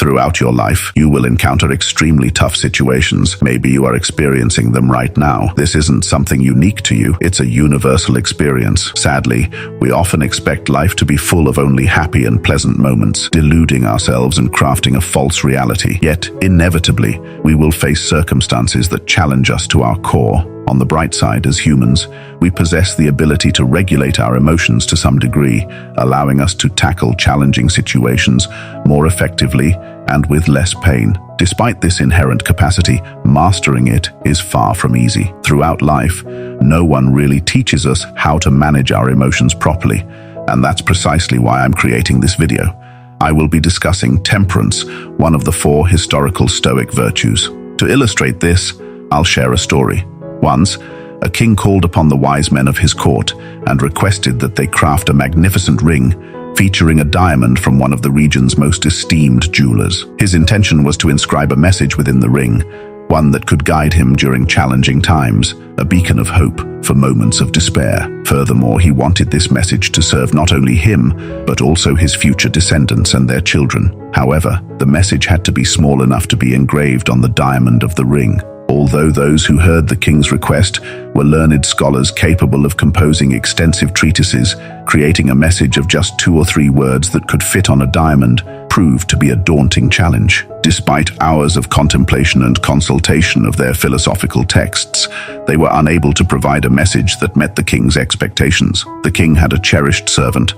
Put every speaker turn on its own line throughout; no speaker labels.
Throughout your life, you will encounter extremely tough situations. Maybe you are experiencing them right now. This isn't something unique to you. It's a universal experience. Sadly, we often expect life to be full of only happy and pleasant moments, deluding ourselves and crafting a false reality. Yet, inevitably, we will face circumstances that challenge us to our core. On the bright side, as humans, we possess the ability to regulate our emotions to some degree, allowing us to tackle challenging situations more effectively and with less pain. Despite this inherent capacity, mastering it is far from easy. Throughout life, no one really teaches us how to manage our emotions properly, and that's precisely why I'm creating this video. I will be discussing temperance, one of the 4 historical Stoic virtues. To illustrate this, I'll share a story. Once, a king called upon the wise men of his court and requested that they craft a magnificent ring featuring a diamond from one of the region's most esteemed jewelers. His intention was to inscribe a message within the ring, one that could guide him during challenging times, a beacon of hope for moments of despair. Furthermore, he wanted this message to serve not only him, but also his future descendants and their children. However, the message had to be small enough to be engraved on the diamond of the ring. Although those who heard the king's request were learned scholars capable of composing extensive treatises, creating a message of just 2 or 3 words that could fit on a diamond proved to be a daunting challenge. Despite hours of contemplation and consultation of their philosophical texts, they were unable to provide a message that met the king's expectations. The king had a cherished servant,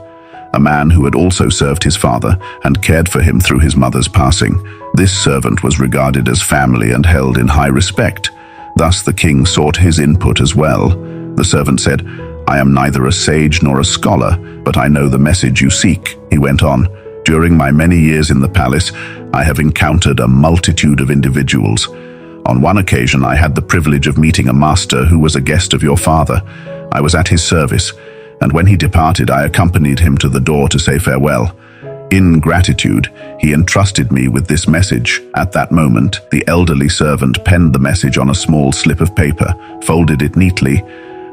a man who had also served his father and cared for him through his mother's passing. This servant was regarded as family and held in high respect. Thus the king sought his input as well. The servant said, "I am neither a sage nor a scholar, but I know the message you seek," he went on. "During my many years in the palace, I have encountered a multitude of individuals. On one occasion, I had the privilege of meeting a master who was a guest of your father. I was at his service, and when he departed, I accompanied him to the door to say farewell. In gratitude, he entrusted me with this message. At that moment, the elderly servant penned the message on a small slip of paper, folded it neatly,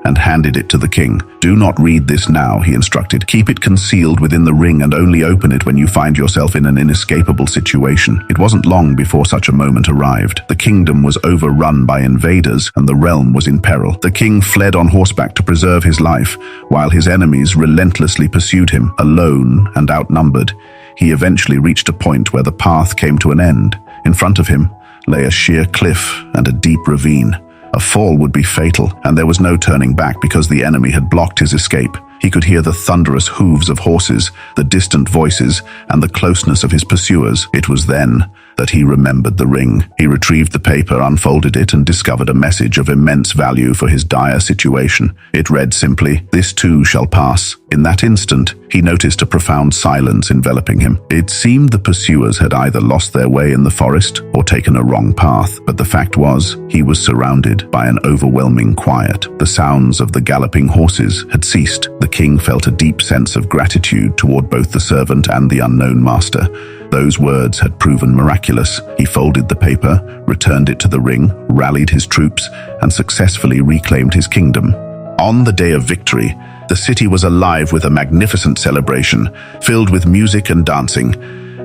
and handed it to the king. "Do not read this now," he instructed. "Keep it concealed within the ring and only open it when you find yourself in an inescapable situation." It wasn't long before such a moment arrived. The kingdom was overrun by invaders and the realm was in peril. The king fled on horseback to preserve his life, while his enemies relentlessly pursued him. Alone and outnumbered, he eventually reached a point where the path came to an end. In front of him lay a sheer cliff and a deep ravine. A fall would be fatal, and there was no turning back because the enemy had blocked his escape. He could hear the thunderous hooves of horses, the distant voices, and the closeness of his pursuers. It was then that he remembered the ring. He retrieved the paper, unfolded it, and discovered a message of immense value for his dire situation. It read simply, "This too shall pass." In that instant, he noticed a profound silence enveloping him. It seemed the pursuers had either lost their way in the forest or taken a wrong path, but the fact was, he was surrounded by an overwhelming quiet. The sounds of the galloping horses had ceased. The king felt a deep sense of gratitude toward both the servant and the unknown master. Those words had proven miraculous. He folded the paper, returned it to the ring, rallied his troops, and successfully reclaimed his kingdom. On the day of victory, the city was alive with a magnificent celebration, filled with music and dancing,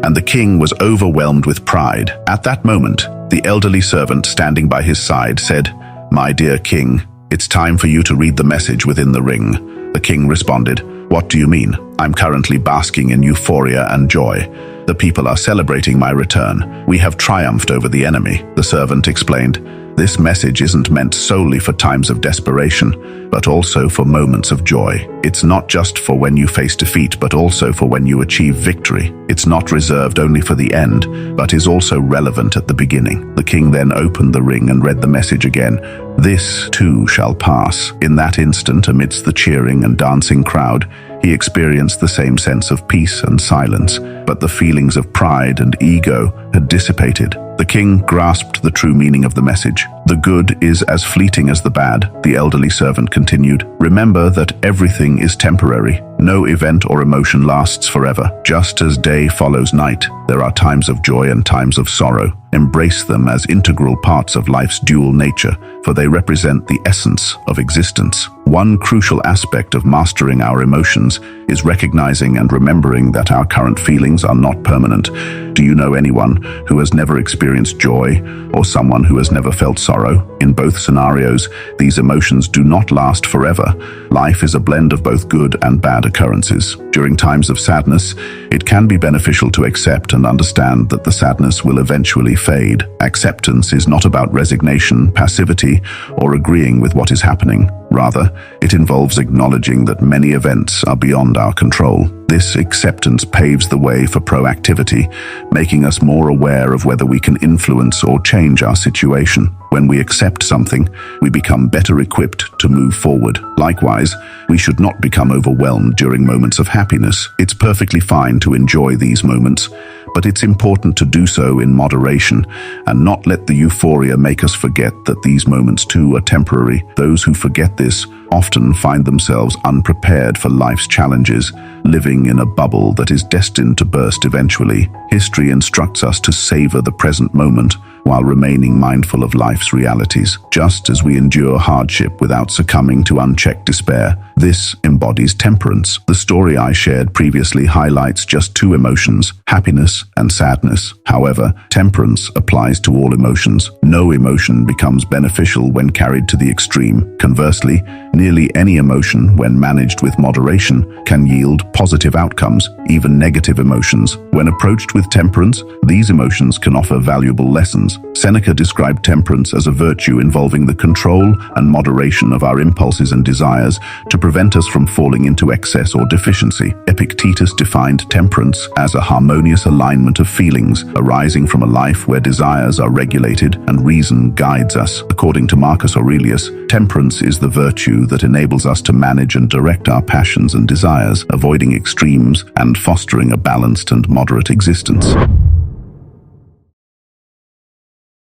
and the king was overwhelmed with pride. At that moment, the elderly servant standing by his side said, "My dear king, it's time for you to read the message within the ring." The king responded, "What do you mean? I'm currently basking in euphoria and joy. The people are celebrating my return. We have triumphed over the enemy," the servant explained. "This message isn't meant solely for times of desperation, but also for moments of joy. It's not just for when you face defeat, but also for when you achieve victory. It's not reserved only for the end, but is also relevant at the beginning." The king then opened the ring and read the message again. "This too shall pass." In that instant, amidst the cheering and dancing crowd, he experienced the same sense of peace and silence, but the feelings of pride and ego had dissipated. The king grasped the true meaning of the message. "The good is as fleeting as the bad," the elderly servant continued. "Remember that everything is temporary. No event or emotion lasts forever. Just as day follows night, there are times of joy and times of sorrow. Embrace them as integral parts of life's dual nature, for they represent the essence of existence." One crucial aspect of mastering our emotions is recognizing and remembering that our current feelings are not permanent. Do you know anyone who has never experienced joy or someone who has never felt sorrow? In both scenarios, these emotions do not last forever. Life is a blend of both good and bad occurrences. During times of sadness, it can be beneficial to accept and understand that the sadness will eventually fade. Acceptance is not about resignation, passivity, or agreeing with what is happening. Rather, it involves acknowledging that many events are beyond our control. This acceptance paves the way for proactivity, making us more aware of whether we can influence or change our situation. When we accept something, we become better equipped to move forward. Likewise, we should not become overwhelmed during moments of happiness. It's perfectly fine to enjoy these moments, but it's important to do so in moderation and not let the euphoria make us forget that these moments too are temporary. Those who forget this often find themselves unprepared for life's challenges, living in a bubble that is destined to burst eventually. History instructs us to savor the present moment while remaining mindful of life's realities. Just as we endure hardship without succumbing to unchecked despair, this embodies temperance. The story I shared previously highlights just two emotions, happiness and sadness. However, temperance applies to all emotions. No emotion becomes beneficial when carried to the extreme. Conversely, nearly any emotion, when managed with moderation, can yield positive outcomes, even negative emotions. When approached with temperance, these emotions can offer valuable lessons. Seneca described temperance as a virtue involving the control and moderation of our impulses and desires to prevent us from falling into excess or deficiency. Epictetus defined temperance as a harmonious alignment of feelings arising from a life where desires are regulated and reason guides us. According to Marcus Aurelius, temperance is the virtue that enables us to manage and direct our passions and desires, avoiding extremes and fostering a balanced and moderate existence.